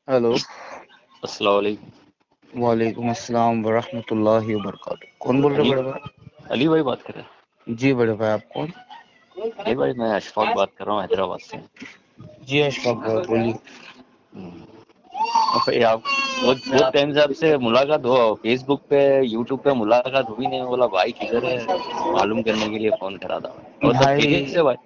Hello. अस्सलाम वालेकुम। वालेकुम अस्सलाम वरहमतुल्लाहि वबरकातुहू। कौन बोल रहे अली बड़े भाई? अली भाई बात कर रहे हैं? जी बड़े भाई, आप कौन? अली भाई मैं अशफाक बात कर रहा हूँ हैदराबाद से। जी अशफाक भाई बोलिए। भाई आप बहुत टाइम से आपसे मुलाकात हो, फेसबुक पे यूट्यूब पे मुलाकात हुई नहीं। बोला भाई किधर है, मालूम करने के लिए फोन करा था। और सब खैरियत भाई से भाई?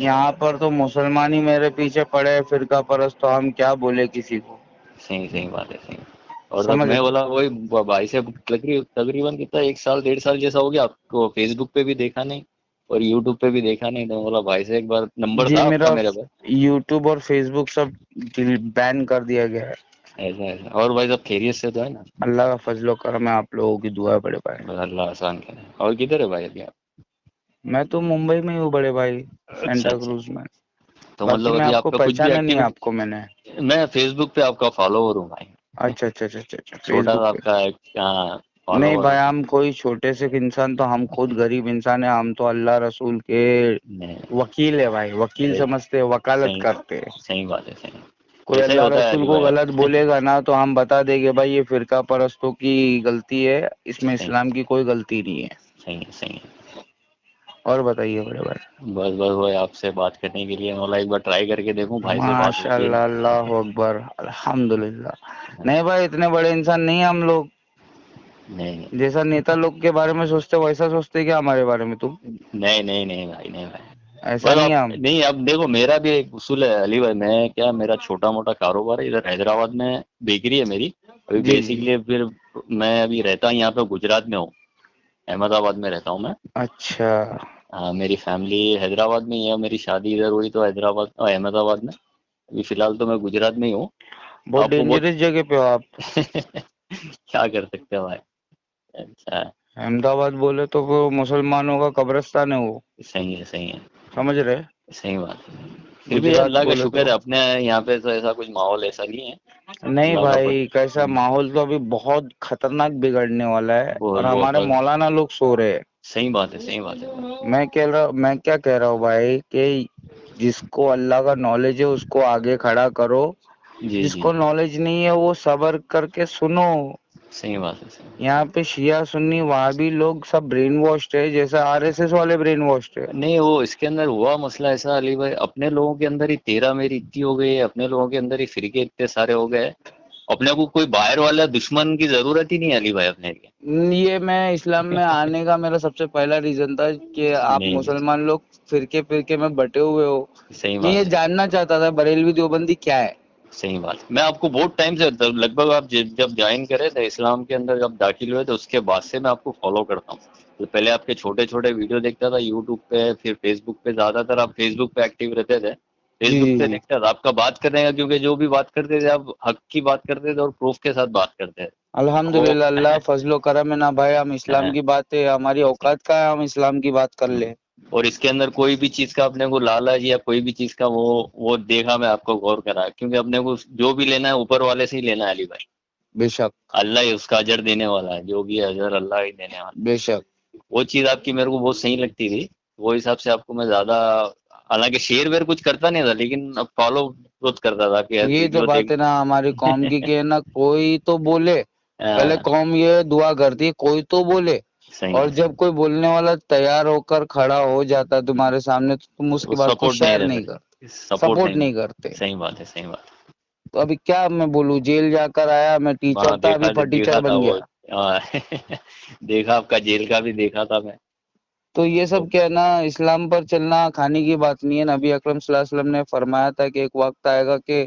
यहाँ पर तो मुसलमान ही मेरे पीछे पड़े हैं, फिरका परस्त, तो हम क्या बोले किसी को। सही सही बात है, सही। और तब समझ मैं रहे? बोला वही भाई से तकरीबन कितना 1 साल 1.5 साल जैसा हो गया, आपको फेसबुक पे भी देखा नहीं और यूट्यूब पे भी देखा नहीं। तो बोला भाई से एक बार, नंबर जी था आपका मेरा मेरे पास। यूट्यूब और फेसबुक सब बैन कर दिया गया है। ऐसा ऐसा। और भाई सब खैरियत से तो है ना? अल्लाह का फजलो करम है, आप लोगों की दुआ है बड़े भाई। बस अल्लाह आसान करे। और किधर है भाई अभी आप? मैं तो मुंबई में ही हूँ बड़े भाई, अच्छा सेंटा अच्छा। क्रूज में। तो बाकी मतलब मैं अभी आपको आपका कुछ भी पहचाना नहीं, आपको एक्टिविटी? मैंने। मैं फेसबुक पे आपका फॉलोवर हूँ भाई। अच्छा अच्छा अच्छा अच्छा अच्छा, छोटा फेसबुक सा पे। आपका नहीं फॉलोवर भाई, हूँ। हम कोई छोटे से इंसान, तो हम खुद गरीब इंसान है। हम तो अल्लाह रसूल के नहीं, वकील है भाई, वकील अरे समझते हैं, वकालत सही, करते हैं। सही बात है, सही। कोई ऐसा ही अल्लाह होता है रसूल अली को भाई। गलत बोलेगा ना, तो हम बता देंगे भाई ये फिरका परस्तों की गलती है, इसमें सही इस्लाम की कोई गलती नहीं है। सही है, सही है। और बताइए बड़े भाई। बस बस भाई आपसे बात करने के लिए बोला एक बार ट्राई करके देखूं, भाई से बात होती है माशाल्लाह, नहीं। अल्लाह अकबर, अल्हम्दुलिल्लाह। नहीं भाई, इतने बड़े इंसान नहीं है हम लोग। नहीं जैसा नेता लोग के बारे में सोचते वैसा सोचते क्या हमारे बारे में तुम? नहीं नहीं नहीं भाई, नहीं भाई। ऐसा बस नहीं है आप हम। नहीं, अब देखो मेरा भी एक उसूल है अली भाई। मैं क्या, मेरा छोटा मोटा कारोबार है इधर हैदराबाद में, बेकरी है मेरी। अभी जी जी। बेसिकली फिर मैं अभी रहता यहाँ पे गुजरात में हूँ, अहमदाबाद में रहता हूँ मैं। अच्छा। मेरी फैमिली हैदराबाद में ही है, मेरी शादी इधर हुई तो हैदराबाद अहमदाबाद में। अभी फिलहाल तो मैं गुजरात में ही हूँ। बहुत आपको बहुत डेंजरस जगह पे हो आप। क्या कर सकते हो भाई। अच्छा। अहमदाबाद बोले तो वो मुसलमानों का कब्रिस्तान है वो। सही है, सही है। समझ रहे? सही बात है। फिर भी गुजरात अल्लाह का बोले शुक्र तो। है, अपने यहाँ पे तो ऐसा कुछ माहौल ऐसा नहीं है। नहीं अल्लाह का भाई, कैसा फजल। माहौल तो अभी बहुत खतरनाक बिगड़ने वाला है, बहुत और बहुत हमारे बहुत। मौलाना लोग सो रहे हैं। सही बात है, सही बात है। मैं क्या कह रहा हूँ भाई, कि जिसको अल्लाह का नॉलेज है उसको आगे खड़ा करो। जी जी। जिसको नॉलेज नहीं है वो सब्र करके सुनो। सही बात है, सही। यहाँ पे शिया सुन्नी वहाबी लोग सब ब्रेन वॉश्ड है, जैसा आरएसएस वाले ब्रेन वॉश्ड है। नहीं, वो इसके अंदर हुआ मसला ऐसा अली भाई, अपने लोगों के अंदर ही तेरा मेरी इतनी हो गई है, अपने लोगों के अंदर ही फिरके इतने सारे हो गए। अपने को कोई बाहर वाला दुश्मन की जरूरत ही नहीं है अली भाई अपने लिए। ये मैं इस्लाम में आने का मेरा सबसे पहला रीजन था कि आप नहीं, मुसलमान लोग फिरके फिरके में बटे हुए हो। सही मैं ये बात है, जानना चाहता था बरेलवी देवबंदी क्या है। सही बात है। मैं आपको बहुत टाइम से, लगभग आप जब ज्वाइन करे थे इस्लाम के अंदर, जब दाखिल हुए थे उसके बाद से मैं आपको फॉलो करता हूँ। तो पहले आपके छोटे छोटे वीडियो देखता था यूट्यूब पे, फिर फेसबुक पे, ज्यादातर आप फेसबुक पे एक्टिव रहते थे। जी फेसबुक जी पे जी। देखता था आपका बात करने का, क्योंकि जो भी बात करते थे आप हक की बात करते थे और प्रूफ के साथ बात करते थे। वो अल्हम्दुलिल्लाह, अल्लाह फजलो करम है ना भाई, हम इस्लाम की बात है, हमारी औकात का है, हम इस्लाम की बात कर ले। और इसके अंदर कोई भी चीज का अपने को लालच या कोई भी चीज का वो देखा, मैं आपको गौर करा, क्योंकि अपने को जो भी लेना है ऊपर वाले से ही लेना है अली भाई। बेशक। अल्लाह ही उसका अजर देने वाला है, जो भी है अजर अल्लाह ही देने वाला बेशक। है। वो चीज आपकी मेरे को बहुत सही लगती थी। वो हिसाब से आपको मैं ज्यादा, हालांकि शेयर वेयर कुछ करता नहीं था, लेकिन अब फॉलो बहुत करता था कि यार ये तो वीडियो बात देख। है ना हमारी कौम की, कि है ना कोई तो बोले। पहले हाँ, कौम ये दुआ करती है कोई तो बोले। सही और है। जब कोई बोलने वाला तैयार होकर खड़ा हो जाता है तुम्हारे सामने, तो तुम वो उसकी बात को सपोर्ट नहीं शेयर रहता, नहीं करते, सपोर्ट सपोर्ट नहीं नहीं रहता। करते। सही बात है, सही बात तो अभी क्या मैं बोलूं, जेल जाकर आया, मैं है। हाँ टीचर था अभी देखा, फटीचर देखा था बन वो। गया। हाँ, देखा आपका जेल का भी देखा था मैं। तो ये तो सब क्या है ना, इस्लाम पर चलना खाने की बात नहीं है। नबी अकरम सल्लल्लाहु अलैहि वसल्लम ने फरमाया था कि एक वक्त आएगा कि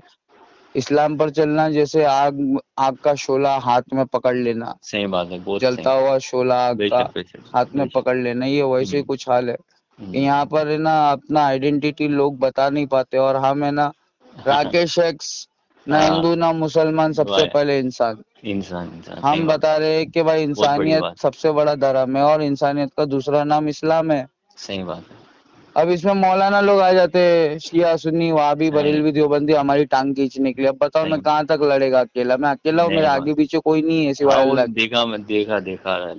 इस्लाम पर चलना जैसे आग, आग का शोला हाथ में पकड़ लेना। सही बात है, बहुत जलता सही। हुआ शोला आग का बेशक बेशक हाथ में बेशक। पकड़ लेना, ये वैसे ही हम्म, कुछ हाल है। कि हम्म। यहाँ पर है ना अपना आइडेंटिटी लोग बता नहीं पाते, और हम है ना राकेश एक्स, ना हाँ हिंदू ना मुसलमान, सबसे भाई, पहले इंसान। इंसान इंसान, सही हम बात। बता रहे हैं कि भाई बहुत बड़ी इंसानियत बात। सबसे बड़ा धर्म है, और इंसानियत का दूसरा नाम इस्लाम है। सही बात है। اب اس میں مولانا لوگ آ جاتے ہیں، شیعہ سنی وہابی بریلوی دیوبندی، ہماری ٹانگ کھینچنے کے لیے. اب بتاؤ میں کہاں تک لڑے گا اکیلا؟ میں اکیلا ہوں، میرے آگے پیچھے کوئی نہیں ہے سوائے ہاں وہ اللہ کے. دیکھا میں دیکھا علی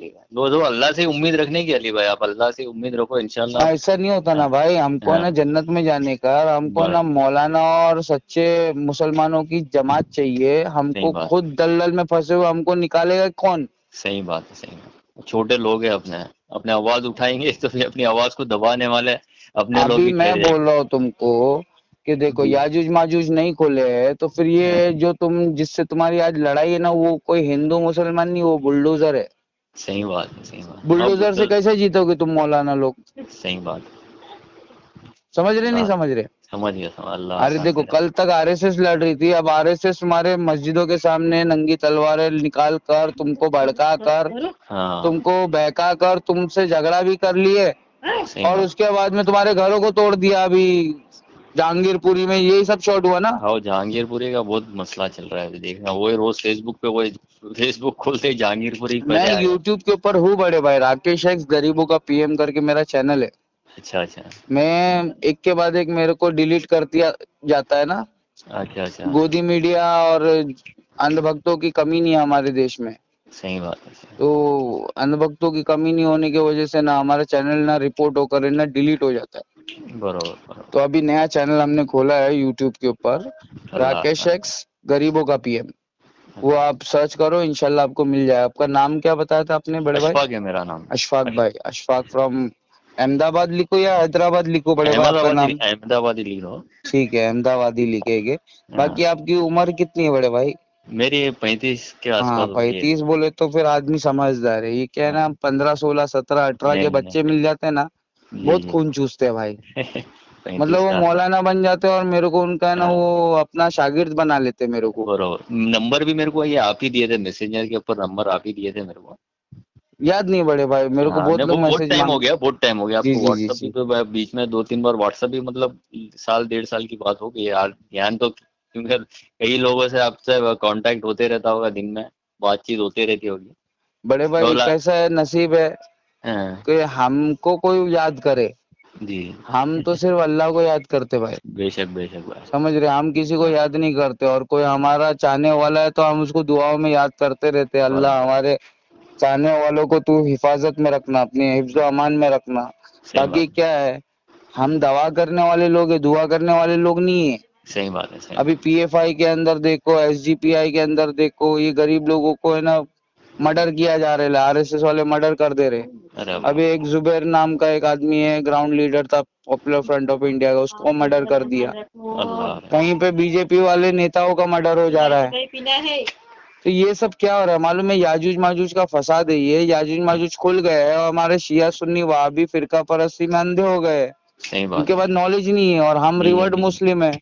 بھائی، وہ اللہ سے امید رکھنے کی. علی بھائی آپ اللہ سے امید رکھو انشاءاللہ. ایسا نہیں ہوتا نا بھائی، ہم کو نا جنت میں جانے کا، ہم کو نا مولانا اور سچے مسلمانوں کی جماعت چاہیے. ہم صحیح کو بات، خود دلدل میں پھنسے ہوئے ہم کو نکالے گا کون؟ صحیح بات ہے، صحیح بات. چھوٹے لوگ ہیں، اپنے آواز اٹھائیں گے تو پھر اپنی آواز کو دبانے والے اپنے لوگ ابھی ہی میں ٹھہرے بول رہا ہوں تم کو کہ دیکھو جی یاجوج ماجوج نہیں کھولے ہیں تو پھر یہ جو تم جس سے تمہاری آج لڑائی ہے نا، وہ کوئی ہندو مسلمان نہیں، وہ بلڈوزر ہے. صحیح بات ہے، صحیح بات. بلڈوزر سے کیسے جیتو گے تم مولانا لوگ؟ صحیح بات. سمجھ رہے نہیں سمجھ رہے؟ سمجھ گیا، اللہ ارے آسان دیکھو کرے. کل تک آر ایس ایس لڑ رہی تھی، اب آر ایس ایس تمہارے مسجدوں کے سامنے ننگی تلواریں نکال کر تم کو بھڑکا کر ہاں تم کو بہکا کر تم سے جھگڑا بھی کر لیے، صحیح اور بات. اس کے بعد میں تمہارے گھروں کو توڑ دیا. ابھی جہانگیر پوری میں یہی سب شاٹ ہوا نا. ہاں جہانگیر پوری کا بہت مسئلہ چل رہا ہے ابھی، دیکھنا وہی روز فیس بک پہ، وہی فیس بک کھولتے ہی جہانگیر پوری میں پہلے آئے گا. یوٹیوب کے اوپر ہوں بڑے بھائی، راکیش ایکس غریبوں کا پی ایم کر کے میرا چینل ہے. اچھا اچھا میں ایک کے بعد ایک میرے کو ڈیلیٹ کر دیا جاتا ہے نا. اچھا اچھا. گودی میڈیا اور اندھ بھکتوں کی کمی نہیں ہے ہمارے دیش میں. صحیح بات ہے. تو اندھ بھکتوں کی کمی نہیں ہونے کی وجہ سے نہ ہمارا چینل نہ رپورٹ ہو کر نہ ڈیلیٹ ہو جاتا ہے. برابر. تو ابھی نیا چینل ہم نے کھولا ہے یوٹیوب کے اوپر، اللہ راکیش آسان. ایکس غریبوں کا پی ایم. وہ آپ سرچ کرو، انشاءاللہ آپ کو مل جائے. آپ کا نام کیا بتایا تھا آپ نے بڑے بھائی؟ اشفاق ہے میرا نام. اشفاق بھائی. اشفاق فرام احمد آباد لکھو یا حیدرآباد لکھو بڑے بھائی احمد آپ کا آبادی، نام؟ احمد آبادی لکھ لو. ٹھیک ہے، احمد آبادی لکھے گے. ہاں. باقی آپ کی عمر کتنی ہے بڑے بھائی؟ میری 35 کے آس ہاں پاس ہوتی ہے. 35 بولے تو پھر آدمی سمجھدار ہے. یہ کیا ہے نا 15 16 17 18 کے نہیں بچے نہیں. مل جاتے ہیں نا، جی بہت خون چوستے ہیں بھائی. 35 مطلب وہ کے آس پاس. مولانا بن جاتے ہیں اور میرے کو ان کا نا ہاں وہ اپنا شاگرد بنا لیتے میرے کو. برابر. نمبر بھی میرے کو یہ آپ ہی دیے تھے، میسنجر کے اوپر نمبر آپ ہی دیے تھے میرے کو. یاد نہیں بڑے بھائی، میرے کو ہاں بہت نہیں، لوگ وہ بہت میسج ٹائم ہو مانگ. گیا، بہت ٹائم ہو گیا. آپ جی کو جی جی واٹس ایپ بھی جی. تو بیچ میں 2 3 بار واٹس ایپ بھی، مطلب سال 1.5 سال کی بات ہو گئی یار. یہاں تو کیونکہ کئی لوگوں سے آپ سے کانٹیکٹ ہوتے رہتا ہوگا، دن میں بات چیت ہوتی رہتی ہوگی. بڑے بھائی بولا. کیسا ہے نصیب ہے ہاں کہ ہم کو کوئی یاد کرے. جی. ہم تو صرف اللہ کو یاد کرتے بھائی. بے شک بے شک بھائی. سمجھ رہے؟ ہم کسی کو ہاں یاد نہیں کرتے، اور کوئی ہمارا چاہنے والا ہے تو ہم اس کو دعاؤں میں یاد کرتے رہتے. اللہ برابر. ہمارے چاہنے والوں کو تو حفاظت میں رکھنا، اپنی حفظ و امان میں رکھنا. صحیح باقی بات. کیا ہے، ہم دعا کرنے والے لوگ ہیں، دعا کرنے والے لوگ نہیں ہیں. صحیح بات ہے، صحیح ابھی بات. پی ایف آئی کے اندر دیکھو، ایس جی پی آئی کے اندر دیکھو، یہ غریب لوگوں کو ہے نا مرڈر کیا جا رہا ہے. آر ایس ایس والے مرڈر کر دے رہے. ارے ابھی باپ. ایک زبیر نام کا ایک آدمی ہے، گراؤنڈ لیڈر تھا پاپولر فرنٹ آف انڈیا کا، اس کو مرڈر کر دیا. اللہ. کہیں پہ بی جے پی والے نیتاؤں کا مرڈر ہو جا رہا ہے. تو یہ سب کیا ہو رہا ہے معلوم ہے؟ یاجوج ماجوج کا فساد ہے. یہ یاجوج ماجوج کھل گئے ہیں اور ہمارے شیعہ سنی وہابی فرقہ پرستی میں اندھے ہو گئے. صحیح ان بات کے ہے. بعد نالج نہیں ہے. اور ہم نہیں ہے، ریورڈ نہیں ہے. مسلم ہیں.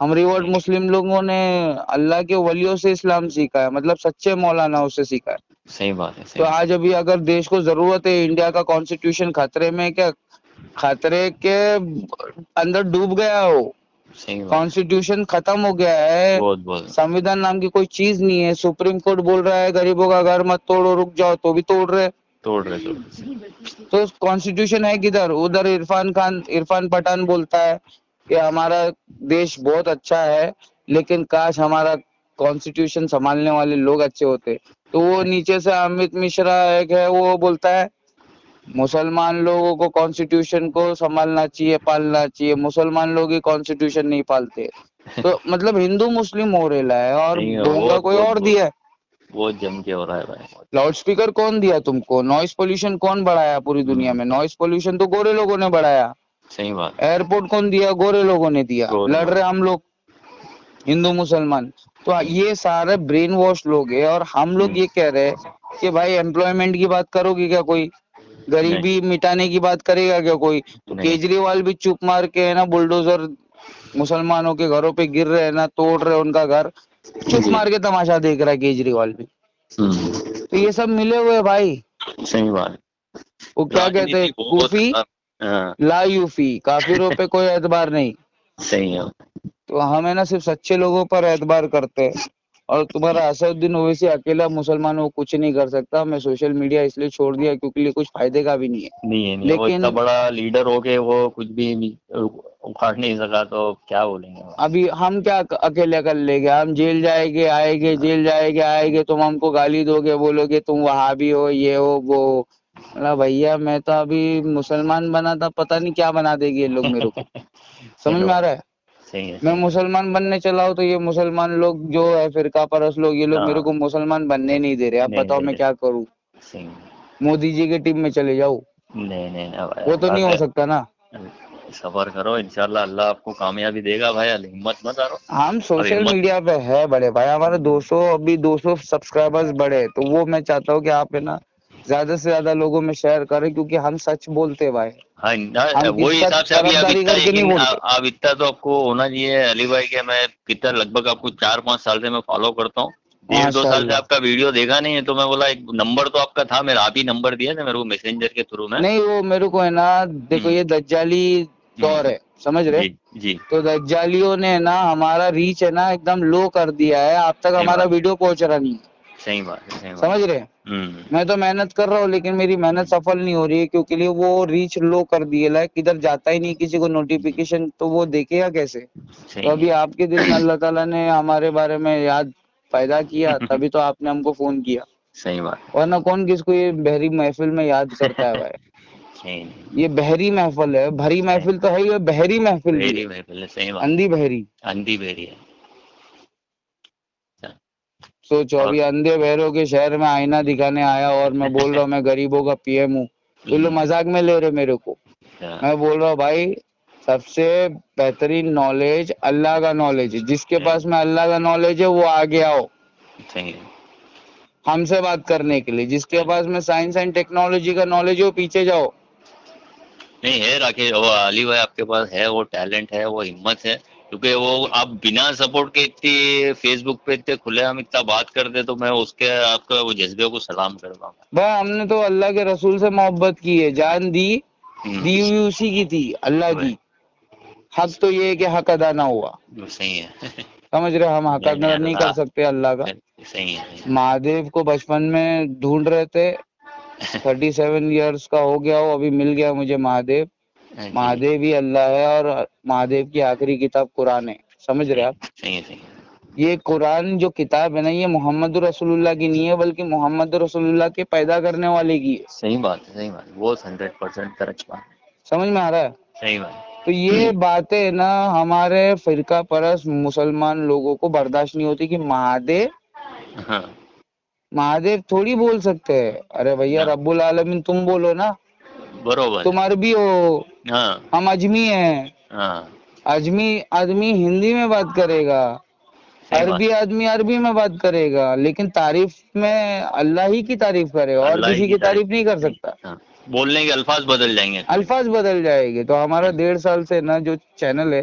ہم ریورڈ مسلم لوگوں نے اللہ کے ولیوں سے اسلام سیکھا ہے، مطلب سچے مولانا سے سیکھا ہے. صحیح بات ہے، تو صحیح بات. آج ابھی اگر دیش کو ضرورت ہے، انڈیا کا کانسٹیٹیوشن خطرے میں، کیا خطرے کے اندر ڈوب گیا ہو. صحیح بات ہے. کانسٹیٹیوشن ختم ہو گیا ہے، بہت بہت. سمویدھان نام کی کوئی چیز نہیں ہے. سپریم کورٹ بول رہا ہے غریبوں کا گھر مت توڑو، رک جاؤ، تو بھی توڑ رہے. توڑ رہے. تو کانسٹیٹیوشن ہے کدھر؟ ادھر عرفان پٹھان بولتا ہے کہ ہمارا دیش بہت اچھا ہے، لیکن کاش ہمارا کانسٹیٹیوشن سنبھالنے والے لوگ اچھے ہوتے. تو وہ نیچے سے امت مشرا ایک ہے، وہ بولتا ہے مسلمان لوگوں کو کانسٹیٹیوشن کو سنبھالنا چاہیے، پالنا چاہیے. مسلمان لوگ ہی کانسٹیٹیوشن نہیں پالتے. تو مطلب ہندو مسلم ہو رہا ہے اور نہیں ہے، ڈونگا بہت کوئی بہت اور بہت دیا ہے. بہت جم کے ہو رہا ہے بھائی. لاؤڈ اسپیکر کون دیا تم کو؟ نوائز پولوشن کون بڑھایا پوری دنیا میں؟ نوائز پولوشن تو گورے لوگوں نے بڑھایا. صحیح بات. ایئرپورٹ کون دیا؟ گورے لوگوں نے دیا. گورے لڑ لوگ. رہے ہم لوگ ہندو مسلمان. تو یہ سارے برین واش لوگ ہیں. اور ہم لوگ یہ کہہ رہے کہ بھائی امپلائمنٹ کی بات کرو گی کیا؟ کوئی نہیں غریبی مٹانے کی بات کرے گا کیا کوئی؟ تو نہیں. کیجریوال بھی چپ مار کے ہے نا بلڈوزر مسلمانوں کے گھروں پہ گر رہے ہیں نا، توڑ رہے ان کا گھر، چپ جی. مار کے تماشا دیکھ رہا ہے کیجریوال بھی. ہوں. تو یہ سب ملے ہوئے بھائی. صحیح بات. وہ کیا کہتے ہیں، راجنیتی بہت کوفی خراب. ہاں لا یوفی، کافروں پہ کوئی اعتبار نہیں. صحیح ہے. تو ہمیں نا صرف سچے لوگوں پر اعتبار کرتے ہیں. और तुम्हारा असदुद्दीन ओवैसी अकेला मुसलमान वो कुछ नहीं कर सकता। मैं सोशल मीडिया इसलिए छोड़ दिया क्योंकि कुछ फायदे का भी नहीं है। नहीं है, वो इतना लेकिन बड़ा लीडर हो के वो कुछ भी उखाड़ नहीं सका, तो क्या बोलेंगे वो। अभी हम क्या अकेले कर लेंगे? हम जेल जाएंगे आएंगे, जेल जाएंगे आएंगे, तुम हमको गाली दोगे, बोलोगे तुम वहाबी हो, ये हो वो। मतलब भैया मैं तो अभी मुसलमान बना था, पता नहीं क्या बना देगी ये लोग मेरे को। समझ सही में आ बात, रहा है? सही है, मैं सही है। मुसलमान बनने चला हूँ तो ये मुसलमान लोग जो है फिरका परस्त लोग, ये लोग मेरे को हाँ, मुसलमान बनने नहीं दे रहे। अब नहीं बताओ दे मैं रहे, क्या करूँ? सही है। मोदी जी की टीम में चले जाऊँ? नहीं नहीं ना भाई, वो तो अल्लाह नहीं हो खैर, सकता ना। सबर करो, इंशाल्लाह अल्लाह आपको कामयाबी देगा भाई, हिम्मत मत हारो। हम और सोशल हिम्मत, मीडिया पे है बड़े भाई, हमारे 200 अभी 200 सब्सक्राइबर्स बढ़े, तो वो मैं चाहता हूँ कि आप है ना ज्यादा से ज्यादा लोगों में शेयर करें, क्योंकि हम सच बोलते भाई। हाँ हम वही किसका हिसाब से अभी अब तरफदारी इतना, करके नहीं लेकिन बोलते। अब इतना तो आपको होना चाहिए अली भाई के, मैं कितना लगभग आपको 4-5 साल से मैं फॉलो करता हूँ। 1.5-2 साल से माशाल्लाह। आपका वीडियो देखा नहीं है, तो मैं बोला एक नंबर तो आपका था मेरा, आप ही नंबर दिया था मेरे को मैसेंजर के थ्रू में। नहीं वो मेरे को है ना, देखो हम्म, ये दज्जाली दौर है, समझ रहे? जी जी, तो दज्जालियों ने ना हमारा रीच है ना एकदम लो कर दिया है, अब तक सही हमारा बात, वीडियो पहुंच रहा नहीं है। सही बात है, सही बात समझ है। रहे? हम्म, मैं तो मेहनत कर रहा हूँ लेकिन मेरी मेहनत सफल नहीं हो रही है, क्योंकि लिए वो रीच लो कर दिए है, किधर जाता ही नहीं किसी को नोटिफिकेशन, तो वो देखेगा कैसे? तो सही अभी है, आपके दिल में अल्लाह ताला ने हमारे बारे में याद पैदा किया, तभी तो आपने हमको फोन किया। सही बात वरना कौन किसको ये बहरी महफिल में याद करता है है। भाई? सही नहीं, ये बहरी महफिल है, भरी सही, महफिल तो है, ये बहरी महफिल भी वेरी है, वेरी पहले सही बात, अंधी बहरी। अंधी बेरी है। अच्छा, सोचो और अभी अंधे बहरों के शहर में आईना दिखाने आया और मैं बोल रहा हूँ मैं गरीबों का पीएम हूँ, तो लोग मजाक में ले रहे मेरे को। अच्छा, मैं बोल रहा हूँ भाई सबसे बेहतरीन नॉलेज अल्लाह का नॉलेज है, जिसके पास में अल्लाह का नॉलेज है वो आगे आओ सही है। हमसे बात करने के लिए, जिसके पास में साइंस एंड टेक्नोलॉजी का नॉलेज है वो पीछे जाओ। नहीं है राकेश, वो अली भाई आपके पास है, वो टैलेंट है, वो हिम्मत है, क्योंकि वो आप बिना सपोर्ट के इतनी फेसबुक पे इतने खुलेआम इतना बात करते, तो मैं उसके आपका वो जज्बे को सलाम करता हूँ। भाई हमने तो अल्लाह के रसूल से मोहब्बत की है, जान दी, दी हुई उसी की थी, अल्लाह वही, की। हक तो ये है कि हक अदा ना हुआ। वो सही है। समझ रहे? हम हक नहीं नहीं, अदा नहीं कर अल्लाह सकते अल्लाह का। सही है, सही महादेव को बचपन में ढूंढ रहे थे, है। 37 इयर्स का हो गया हो, अभी मिल गया मुझे महादेव। जी, महादेव ही अल्लाह है और महादेव की आखिरी किताब कुरान है। समझ रहे सही आप? सही है, सही है। ये कुरान जो किताब है ना, ये मोहम्मद रसूलुल्लाह की नहीं है, बल्कि मोहम्मद रसूलुल्लाह के पैदा करने वाले की है। सही बात है, सही बात है, वो 100% करेक्ट बात है। समझ में आ रहा है? सही बात तो ये बातें ना हमारे फिरका परस्त मुसलमान लोगों को बर्दाश्त नहीं होती कि महादेव, है। हाँ, महादेव थोड़ी बोल सकते हैं। अरे भैया ना, रब्बुल आलमीन तुम बोलो ना, बरोबर है। तुम अरबी हो, हाँ, हम अजमी हैं। हाँ, अजमी आदमी हिंदी में बात करेगा, सही बात अरबी है। आदमी अरबी में बात करेगा, लेकिन तारीफ में अल्लाह ही की तारीफ करेगा और अल्लाह ही किसी की की तारीफ तारीफ, नहीं कर सही। सकता। हाँ, बोलने के अल्फाज बदल जाएंगे खाली। अल्फाज बदल जाएंगे। तो हमारा 1.5 साल से ना जो चैनल है,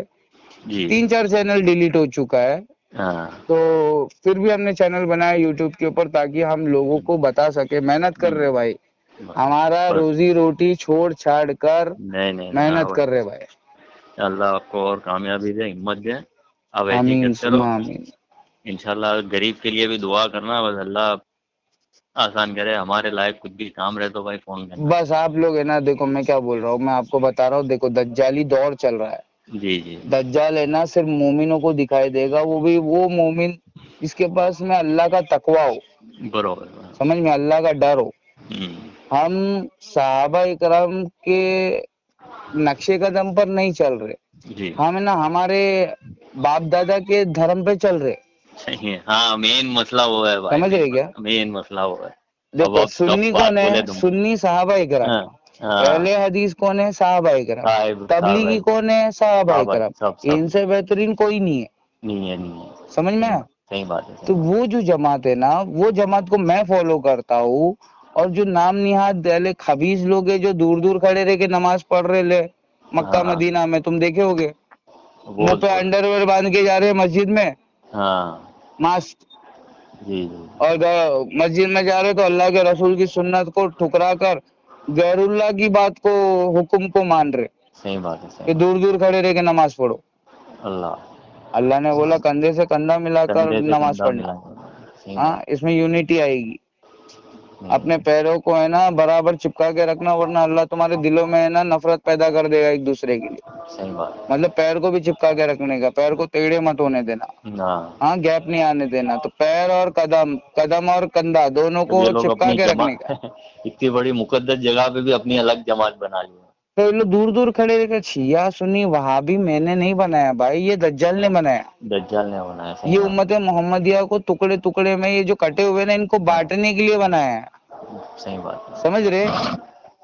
जी, 3-4 चैनल डिलीट हो चुका है। हाँ, तो फिर भी हमने चैनल बनाया यूट्यूब के ऊपर, ताकि हम लोगों को बता सके, मेहनत कर रहे भाई, हमारा बस, रोजी रोटी छोड़ छाड़ कर नहीं नहीं नहीं, हाँ मेहनत कर भाई, रहे भाई। अल्लाह आपको और कामयाबी दे, हिम्मत दे, आप ऐसे ही आमीन करते रहो। सुमा आमीन। इंशाल्लाह गरीब के लिए भी दुआ करना, बस अल्लाह आसान करे, हमारे लायक कुछ भी काम रहे तो भाई फोन करना। बस आप लोग है ना, देखो मैं क्या बोल रहा हूँ, मैं आपको बता रहा हूँ, देखो दज्जाली दौर चल रहा है। जी जी, दज्जाल है ना सिर्फ मोमिनों को दिखाई देगा, वो भी वो मोमिन जिसके पास में अल्लाह का तकवा हो, बरोबर। समझ में, अल्लाह का डर हो। हम्म, हम साहबा इकराम के नक्शे कदम पर नहीं चल रहे, जी, हम है ना हमारे बाप दादा के धर्म पे चल रहे। सही है। हाँ, मेन मसला वो है भाई, समझ रहे क्या? मेन मसला वो है। अब देखो आप कब सुन्नी बात कौन बोले है? तुम। सुन्नी साहबा इकराम। हाँ, हाँ, अहले हदीस कौन है? साहबा इकराम। साहिब साहब है, तबलीगी कौन है? साहबा साहब है, इकराम। सब सब, इनसे बेहतरीन कोई नहीं है। नहीं है, नहीं है। समझ में सही आया? सही बात है, सही तो बात वो जो जमात है ना, वो जमात को मैं फॉलो करता हूँ। और जो नाम निहाद दहले खबीज लोग है, जो दूर दूर खड़े रह के नमाज पढ़ रहे ले है। मक्का हाँ, मदीना में, तुम देखे होगे मुंह बहुत पे बहुत, अंडरवेयर बांध के जा रहे हैं मस्जिद में, हाँ, मास्क, जी जी, और मस्जिद में जा रहे तो अल्लाह के रसूल की सुन्नत को ठुकरा कर गैरुल्लाह की बात को, हुक्म को मान रहे सही बात है, सही कि बात दूर दूर खड़े रह के नमाज पढ़ो। है। अल्लाह, अल्लाह ने बोला कंधे से कंधा मिलाकर कंधे से नमाज कंधा पढ़ना। मिला, सही हाँ, बात। इसमें यूनिटी आएगी। अपने हम्म, पैरों को है ना बराबर चिपका के रखना, वरना अल्लाह तुम्हारे दिलों में है ना नफरत पैदा कर देगा एक दूसरे के लिए। सही बात। मतलब पैर को भी चिपका के रखने का, पैर को टेढ़े मत होने देना। हाँ, हाँ, गैप नहीं आने देना। तो पैर और कदम, कदम और कंधा दोनों अब को ये लोग चिपका अपनी के जमा रखने का। इतनी बड़ी मुकद्दस जगह पे भी अपनी अलग जमात बना ली है। तो ये लोग दूर दूर खड़े रहकर शिया सुन्नी वहाबी मैंने नहीं बनाया भाई, ये दज्जाल ने बनाया। दज्जाल ने बनाया, सही ये बात। उम्मत मोहम्मदिया को टुकड़े टुकड़े में ये जो कटे हुए ना इनको हाँ, बांटने के लिए बनाया है। सही बात। समझ रहे?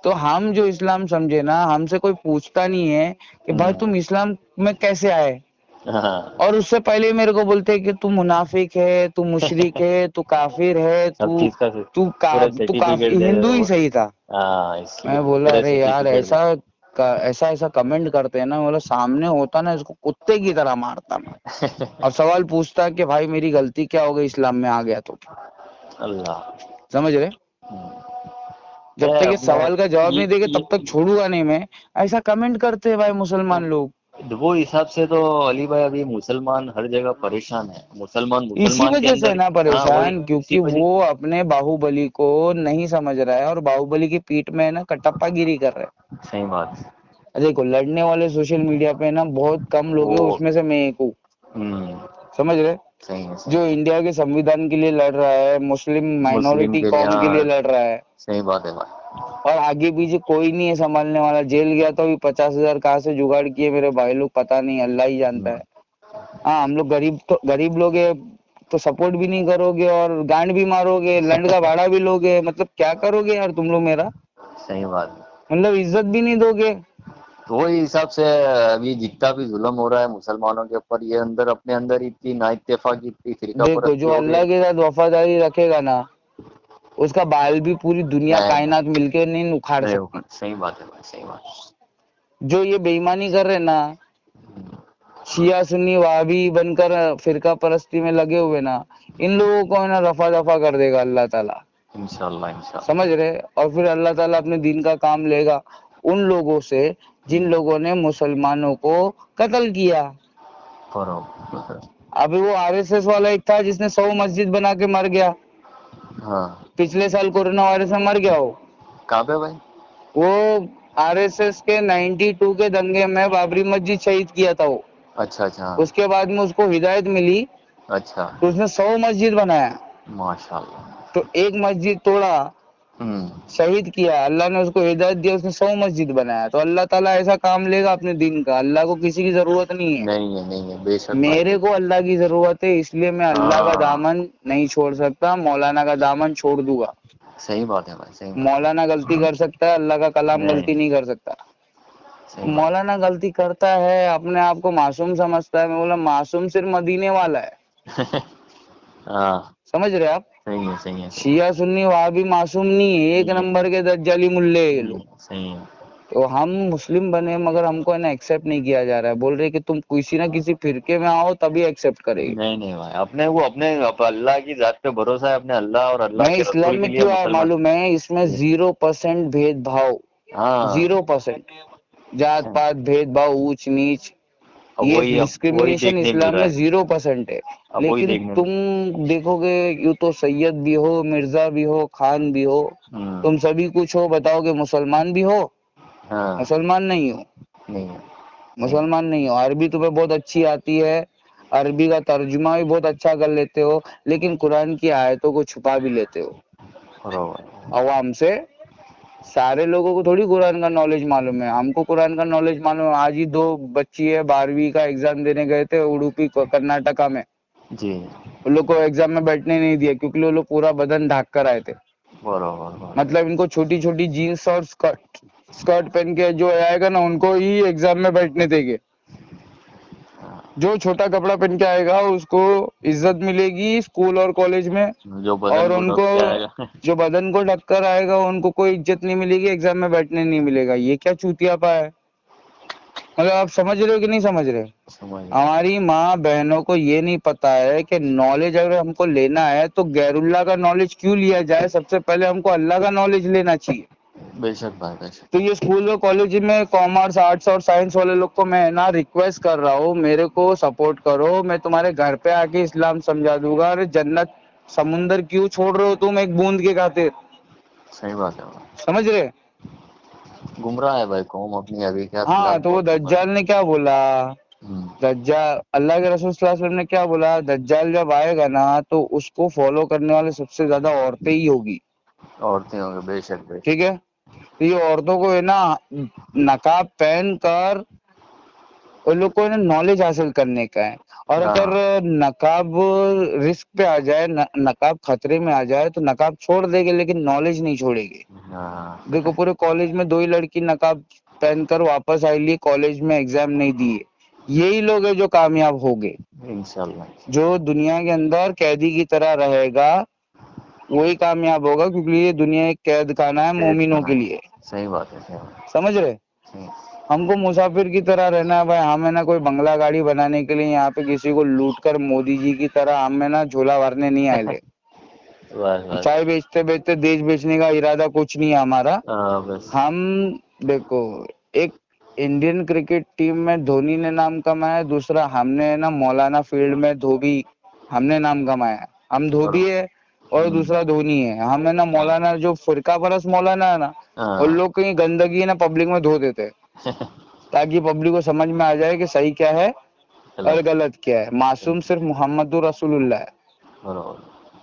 तो हम जो इस्लाम समझे ना, हमसे कोई पूछता नहीं है कि भाई तुम इस्लाम में कैसे आए, हाँ, और उससे पहले मेरे को बोलते हैं कि तू मुनाफिक है, तू मुशरिक है, तू काफिर है, सब तू चीज का तू का पूरा तू काफी सर्टिफिकेट दे रहे हिंदू हो ही वो। सही था। हाँ, इसलिए मैं बोला पूरे अरे यार सर्टिफिकेट दे। ऐसा ऐसा कमेंट करते हैं ना, बोला सामने होता ना इसको कुत्ते की तरह मारता मैं। और सवाल पूछता कि भाई मेरी गलती क्या हो गई इस्लाम में आ गया तो। अल्लाह। समझ रहे? जब तक ये अपने सवाल का जवाब ये नहीं देंगे तब तक छोड़ूंगा नहीं मैं। ऐसा कमेंट करते हैं भाई मुसलमान लोग। वो हिसाब से तो अली भाई अभी मुसलमान हर जगह परेशान है। मुसलमान इसी मुसलमान के वजह से अंदर। ना हाँ, वही परेशान, इसी क्योंकि वजह। वो अपने बाहुबली को नहीं समझ रहा है और बाहुबली की पीठ में ना कटप्पा गिरी कर रहा है। सही बात। देखो लड़ने वाले सोशल मीडिया पे ना बहुत कम लोग हैं, वो उसमें से मैं एक हूँ। हम्म, समझ रहे? सही है, सही जो है। इंडिया के संविधान के लिए लड़ रहा है, मुस्लिम मुस्लिम माइनॉरिटी के लिए, कौम के लिए हाँ, लड़ रहा है, सही बात है भाई। और आगे पीछे कोई नहीं है संभालने वाला। जेल गया तो अभी 50,000 कहाँ से जुगाड़ किए मेरे भाई लोग पता नहीं, अल्लाह ही जानता है। हाँ, हम लोग गरीब तो गरीब लोग हैं, तो सपोर्ट भी नहीं करोगे और गांड भी मारोगे, लैंड का भाड़ा भी लोगे, मतलब क्या करोगे यार तुम लोग मेरा, सही बात। मतलब इज्जत भी नहीं दोगे। तो वही हिसाब से अभी जितना भी जुल्म हो रहा है मुसलमानों के ऊपर, ये अंदर अपने अंदर इतनी नाइत्तेफाकी, इतनी फिरका देखो परस्ती जो हो गई। अल्लाह के साथ वफादारी रखेगा ना, उसका बाल भी पूरी दुनिया नहीं, कायनात मिलके नहीं उखाड़ नहीं सकती। होगा, सही बात है भाई, सही बात। जो ये बेईमानी कर रहे ना, शिया सुन्नी वहाबी बनकर फिरका परस्ती में लगे हुए ना, इन लोगों को है ना रफा दफा कर देगा अल्लाह ताला। इंशाल्लाह, इंशाल्लाह। समझ रहे? और फिर अल्लाह ताला अपने दीन का काम लेगा उन लोगों से जिन लोगों ने मुसलमानों को कत्ल किया। बरोबर। अभी वो आरएसएस वाला एक था जिसने 100 मस्जिद बना के मर गया, हाँ, पिछले साल कोरोना वायरस में मर गया। कहाँ पे भाई? वो आरएसएस के 92 के दंगे में बाबरी मस्जिद शहीद किया था वो। अच्छा, अच्छा, हाँ, उसके बाद में उसको हिदायत मिली अच्छा, तो उसने 100 मस्जिद बनाया। माशाल्लाह। तो एक मस्जिद तोड़ा, हम्म, शहीद किया, अल्लाह ने उसको हिदायत दिया, उसने 100 मस्जिद बनाया। तो अल्लाह ताला ऐसा काम लेगा अपने दिन का। अल्लाह को किसी की जरूरत नहीं है, नहीं है, नहीं है, बेशक भाई, मेरे को बेशक। अल्लाह की जरूरत है, इसलिए मैं अल्लाह का हाँ, दामन नहीं छोड़ सकता, मौलाना का दामन छोड़ दूंगा। सही बात है भाई, सही बात है। मौलाना गलती कर सकता है, अल्लाह का कलाम नहीं, गलती नहीं कर सकता। सही बात। मौलाना गलती करता है, अपने आप को मासूम समझता है। मैं बोला मासूम सिर्फ मदीने वाला है। हाँ, समझ रहे आप? सही है, सही है, सही शिया सुन्नी वहां भी मासूम नहीं है, एक है। नंबर के दज्जाली मुल्ले हैं ये लोग। सही है। तो हम मुस्लिम बने मगर हमको है ना एक्सेप्ट नहीं किया जा रहा है। बोल रहे कि तुम किसी ना किसी फिरके में आओ तभी एक्सेप्ट करेंगे। नहीं, नहीं भाई, अपने वो अपने अल्लाह की जात पे भरोसा है, अपने अल्लाह और अल्लाह मैं के इस्लाम रसूल के में लिए क्यों आया मुसलमान। मालूम है? इसमें 0% भेदभाव, हाँ, 0%। जात पात भेदभाव, ऊंच नीच, अब ये वही, अब वही डिस्क्रिमिनेशन देखने मिल इस्लाम रहा में है। 0% है। अब वही लेकिन देखने तुम में। देखोगे यूं तो सैयद भी हो, मिर्जा भी हो, खान भी हो, हम्म, तुम सभी कुछ हो, बताओगे मुसलमान भी हो? हाँ, मुसलमान नहीं हो। नहीं है, सही। मुसलमान नहीं हो। अरबी तुम्हें बहुत अच्छी आती है, अरबी का तर्जुमा भी बहुत अच्छा कर लेते हो, लेकिन कुरान की आयतों को छुपा भी लेते हो बरोबर। अवाम से। सारे लोगों को थोड़ी कुरान का नॉलेज मालूम है, हमको कुरान का नॉलेज मालूम है। आज ही 2 बच्ची है 12वीं का एग्जाम देने गए थे उडुपी कर्नाटका में। जी, उन लोग को एग्जाम में बैठने नहीं दिया क्योंकि वो लोग पूरा बदन ढक कर आए थे। बरोबर, बरोबर। मतलब इनको छोटी छोटी जीन्स और स्कर्ट स्कर्ट पहन के जो आएगा ना उनको ही एग्जाम में बैठने देंगे। हाँ, जो छोटा कपड़ा पहन के आएगा उसको इज्जत मिलेगी स्कूल और कॉलेज में, जो बदन और को ढक उनको के आएगा। जो बदन को ढक कर आएगा उनको कोई इज्जत नहीं मिलेगी, एग्जाम में बैठने नहीं मिलेगा। ये क्या चूतियापा है? मतलब आप समझ रहे हो कि नहीं समझ रहे? समझ गया। हमारी माँ बहनों को ये नहीं पता है कि नॉलेज अगर हमको लेना है तो गैरुल्लाह का नॉलेज क्यों लिया जाए, सबसे पहले हमको अल्लाह का नॉलेज लेना चाहिए। बेशक भाई, बेशक। तो ये स्कूल और कॉलेज में कॉमर्स आर्ट्स और साइंस वाले लोग को मैं ना रिक्वेस्ट कर रहा हूँ, मेरे को सपोर्ट करो, मैं तुम्हारे घर पे आके इस्लाम समझा दूंगा। अरे जन्नत समुंदर क्यों छोड़ रहे हो तुम एक बूंद के खातिर? सही बात है, समझ रहे? गुमराह है भाई कौम अपनी अभी, क्या हाँ, खिलाफ तो वो बहुत गुमराह दज्जाल ने क्या बोला? है। दज्जाल, अल्लाह के रसूल सल्लल्लाहु अलैहि वसल्लम ने क्या बोला? दज्जाल जब आएगा ना तो उसको फॉलो करने वाले सबसे ज्यादा औरतें ही होगी। औरतें होंगे, बेशक बेशक। ठीक है, तो ये औरतों को है ना नकाब पहन कर उन लोग को है ना नॉलेज हासिल करने का है। और अगर हाँ नकाब रिस्क पे आ जाए, नकाब खतरे में आ जाए तो नकाब छोड़ देंगे लेकिन नॉलेज नहीं छोड़ेंगे। हाँ देखो पूरे कॉलेज में 2 ही लड़की नकाब पहनकर वापस आई ली, कॉलेज में एग्जाम नहीं दिए। यही लोग हैं जो कामयाब हो गए। इंशाल्लाह। जो दुनिया के अंदर कैदी की तरह रहेगा वही कामयाब होगा, क्योंकि ये दुनिया एक कैद खाना है मोमिनों के लिए। सही बात है, सही बात समझ रहे? है। हमको मुसाफिर की तरह रहना है भाई। हमें ना कोई बंगला गाड़ी बनाने के लिए यहाँ पे किसी को लूट कर मोदी जी की तरह हमें ना झोला भरने नहीं आए ले। बस बस। चाय बेचते बेचते देश बेचने का इरादा कुछ नहीं है हमारा। बस। हम देखो, एक इंडियन क्रिकेट टीम में धोनी ने नाम कमाया, दूसरा हमने ना मौलाना फील्ड में धोबी हमने नाम कमाया। हम धोबी है और दूसरा धोनी है। हमें ना मौलाना जो फिरका परस्त मौलाना है ना, उन लोग की गंदगी ना पब्लिक में धो देते हैं ताकि पब्लिक को समझ में आ जाए कि सही क्या है और गलत क्या है। मासूम सिर्फ मोहम्मद रसूलुल्लाह है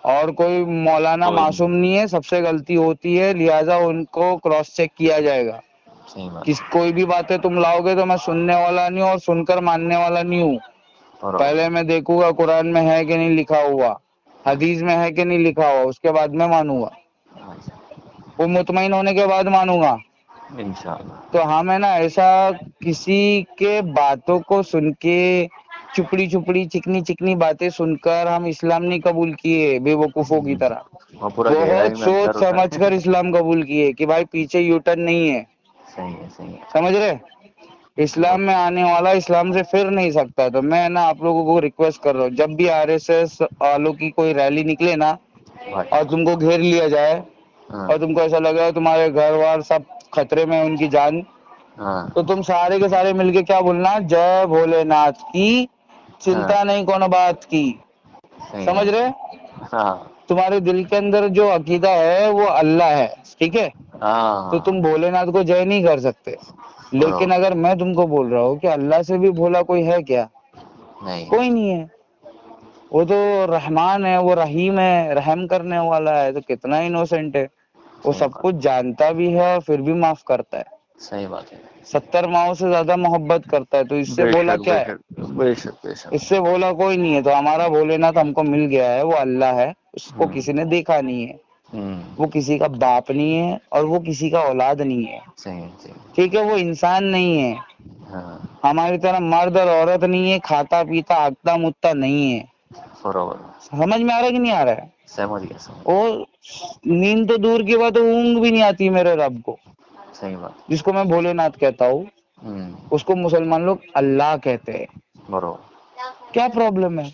और कोई मौलाना मासूम नहीं है, सबसे गलती होती है, लिहाजा उनको क्रॉस चेक किया जाएगा। कोई भी बातें तुम लाओगे तो मैं सुनने वाला नहीं हूँ और सुनकर मानने वाला नहीं हूँ। पहले मैं देखूंगा कुरान में है कि नहीं लिखा हुआ, हदीस में है कि नहीं लिखा हुआ, उसके बाद में मानूंगा। वो मुतमईन होने के बाद मानूंगा इंशाअल्लाह। तो हम है ना ऐसा किसी के बातों को सुन के चुपड़ी चुपड़ी चिकनी चिकनी बातें सुनकर हम इस्लाम नहीं कबूल किए बेवकूफों की तरह। बहुत सोच समझ कर इस्लाम कबूल किए कि भाई पीछे यूटर्न नहीं है। सही है, सही है। समझ रहे? इस्लाम में आने वाला इस्लाम से फिर नहीं सकता। तो मैं ना आप लोगों को रिक्वेस्ट कर रहा हूँ, जब भी आरएसएस वालों की कोई रैली निकले ना और तुमको घेर लिया जाए और तुमको ऐसा लगे तुम्हारे घर वार सब खतरे में, उनकी जान, तो तुम सारे के सारे मिलके क्या बोलना? जय भोलेनाथ की, चिंता नहीं कोनो बात की। समझ रहे? तुम्हारे दिल के अंदर जो अकीदा है वो अल्लाह है, ठीक है? तो तुम भोलेनाथ को जय नहीं कर सकते। लेकिन अगर मैं तुमको बोल रहा हूँ कि अल्लाह से भी भोला कोई है क्या? नहीं, कोई नहीं है। वो तो रहमान है, वो रहीम है, रहम करने वाला है। तो कितना इनोसेंट है, वो सब कुछ जानता भी है और फिर भी माफ करता है। सही बात है। 70 माओं से ज्यादा मोहब्बत करता है, तो इससे भोला क्या है? इससे भोला कोई नहीं है। तो हमारा भोलेनाथ हमको मिल गया है, वो अल्लाह है, उसको किसी ने देखा नहीं है, वो किसी का बाप नहीं है और वो किसी का औलाद नहीं है। ठीक है, वो इंसान नहीं है, हमारी तरह मर्द और औरत नहीं है, खाता पीता हकता मुत्ता नहीं है। समझ में आ रहा है कि नहीं आ रहा है? समझ गया। वो नींद तो दूर की बात है, ऊँग भी नहीं आती मेरे रब को। सही बात। जिसको मैं भोलेनाथ कहता हूँ उसको मुसलमान लोग अल्लाह कहते हैं। बरोबर। क्या प्रॉब्लम है?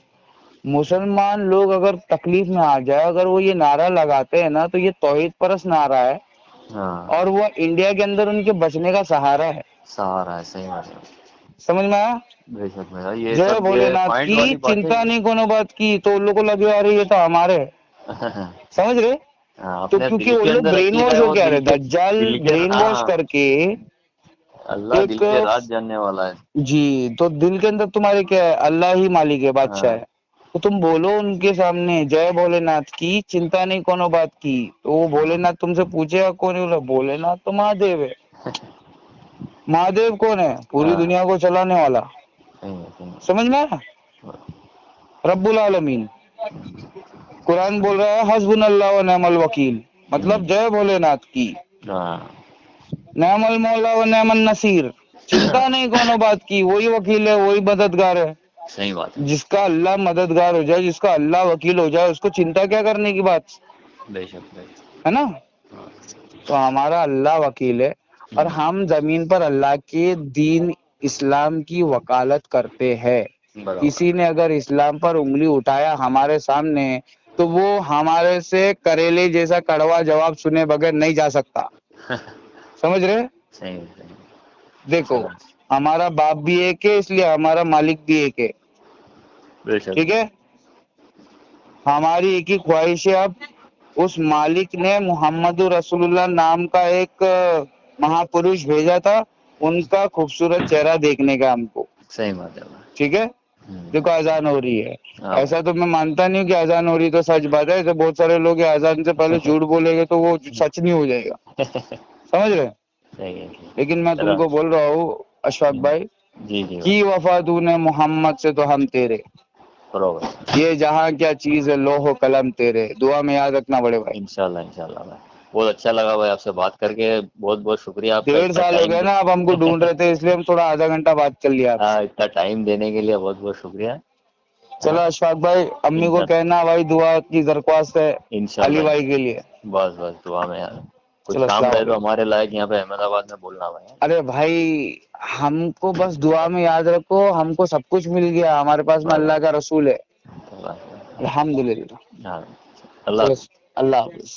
मुसलमान लोग अगर तकलीफ में आ जाए, अगर वो ये नारा लगाते हैं ना, तो ये तौहीद परस्त नारा है और वो इंडिया के अंदर उनके बचने का सहारा है। सही बात है। समझ में आया? जय भोलेनाथ की, चिंता नहीं कोनो बात की। तो उन लोग को लगे अरे ये तो हमारे समझ रहे? तो क्योंकि वो लोग ब्रेन वॉश हो गया है, दज्जाल ब्रेन वॉश करके अल्लाह दिल के राज जानने वाला है जी। तो दिल के अंदर तुम्हारे क्या है? अल्लाह ही मालिक है, बादशाह है। तो तुम बोलो उनके सामने जय भोलेनाथ की, चिंता नहीं कोनो बात की। तो वो भोलेनाथ तुमसे पूछेगा कौन है? भोलेनाथ तो महादेव है। महादेव कौन है? पूरी दुनिया को चलाने वाला। समझ में आया? रब्बुल आलमीन। कुरान बोल रहा है हस्बुनल्लाह व निअमल वकील, मतलब जय भोलेनाथ की, निअमल मौला व निअमन नसीर। चिंता नहीं कोनो बात की, वही वकील है, वही मददगार है। सही बात है। जिसका अल्लाह मददगार हो जाए, जिसका अल्लाह वकील हो जाए, उसको चिंता क्या करने की बात? बेशक है ना? तो हमारा अल्लाह वकील है और हम जमीन पर अल्लाह के दीन इस्लाम की वकालत करते हैं। किसी ने अगर इस्लाम पर उंगली उठाया हमारे सामने तो वो हमारे से करेले जैसा कड़वा जवाब सुने बगैर नहीं जा सकता। समझ रहे? सही। देखो हमारा बाप भी एक है, इसलिए हमारा मालिक भी एक है। ठीक है? ہماری ایک ہی خواہش ہے اب اس مالک نے محمد رسول اللہ نام کا ایک مہاپروش بھیجا تھا, ان کا خوبصورت چہرہ دیکھنے کا ہم کو. صحیح بات ہے. ٹھیک ہے, دیکھو اذان ہو رہی ہے, ہاں ایسا تو میں مانتا نہیں کہ اذان ہو رہی ہے تو سچ بات ہے, ایسے بہت سارے لوگ اذان سے پہلے جھوٹ بولیں گے تو وہ سچ نہیں ہو جائے گا, سمجھ رہے. صحیح ہے. لیکن میں چلو. تم کو بول رہا ہوں اشفاق بھائی, جی جی کی وفا تو نے محمد سے تو ہم تیرے, برابر. یہ جہاں کیا چیز ہے لوح و قلم تیرے, دعا میں یاد رکھنا بڑے بھائی. انشاءاللہ بھائی, بہت اچھا لگا بھائی آپ سے بات کر کے, بہت بہت شکریہ آپ کا 1.5 اتنا سال ہو ٹائم گیا نا, اب ہم کو ڈھونڈ رہے تھے اس لیے ہم تھوڑا آدھا گھنٹہ بات کر لیا آپ سے. ہاں, اتنا ٹائم دینے کے لیے بہت بہت شکریہ. چلو اشفاق بھائی, امی کو کہنا بھائی دعا کی درخواست ہے علی بھائی کے لیے. بس بس دعا میں یار, کچھ چلو کام السلام رہے تو علیکم. ہمارے لائق یہاں پہ احمد آباد میں بولنا بھائی. ارے بھائی ہم کو بس دعا میں یاد رکھو, ہم کو سب کچھ مل گیا, ہمارے پاس میں اللہ کا رسول ہے. الحمدللہ. ہاں, اللہ چلو حافظ. اللہ حافظ.